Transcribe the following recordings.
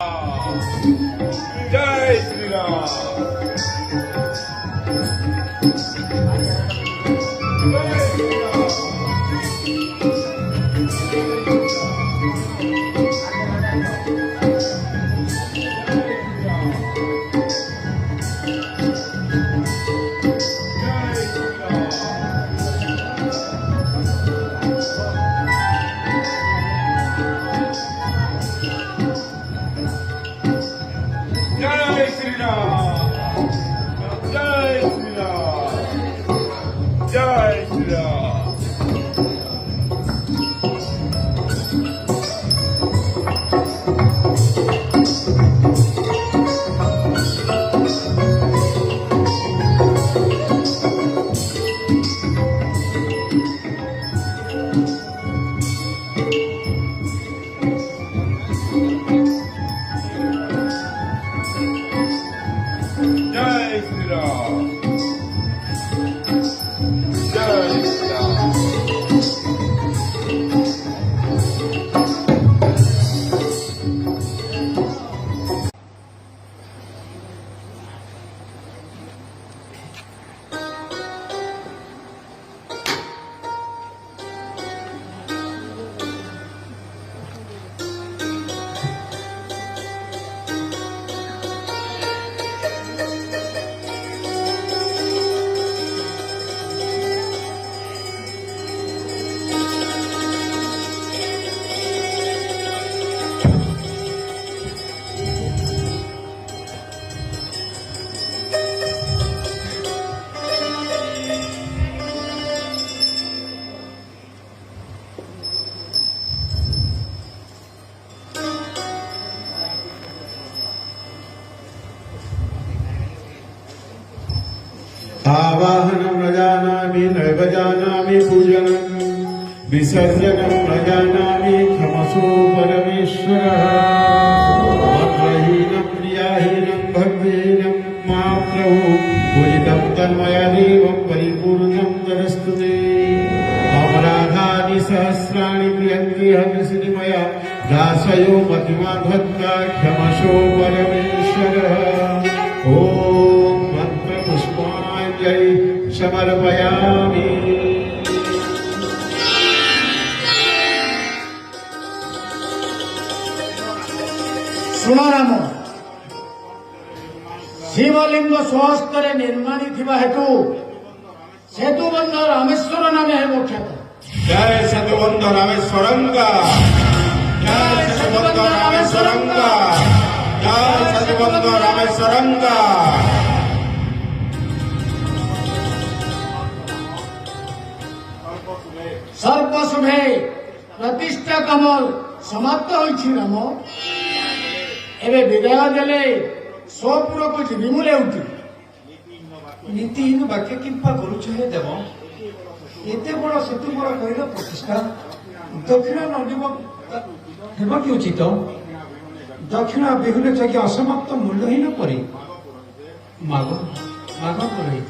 जय श्री राम। जय श्री राम। जय श्री राम। जय श्री राम। जय श्री राम। जय श्री राम। आवाहनं न जानामि नैव जानामि पूजनं विसर्जनं न जानामि क्षमसो परमेश्वरः मात्रहीनं प्रियाहीनं भव्यहीनं मा प्रभु पूजितं तन्मया देवं परिपूर्णं तदस्तु ते अपराधानि सहस्राणि क्रियन्ते हन्यसि मया दासयो मतिमाधत्ता क्षमसो परमेश्वरः ॐ मंत्रपुष्पाञ्जलि समर्पयामि। सुनो राम शिवलिंग स्वहस्तर निर्माणी थिबा हेतु सेतुबंध रामेश्वर नामे है मुख्यत। जय सेतुबंध रामेश्वरंगा। जय सेतुबंध रामेश्वरंगा। जय सेतुबंध रामेश्वरंगा। सर्पशुभे प्रतिष्ठा काम समाप्त होइछि राम एबे विदाय देले सोपुर को जीवी मुले उठी नीतिहीन वाक्य किंपा करुछ हे देव एते बड़ सेतु बड़ कहिल प्रतिष्ठा दक्षिण नदीब हेब कि उचित दक्षिण बिहुले जगह असमाप्त मूल्यहीन परी माग माग रही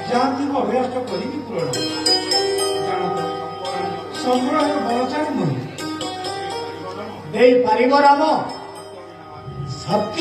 जहाँ थी अभ्यास करी पूरण जानत संग्रह बलचारी मुहि देई पारिब राम सत्य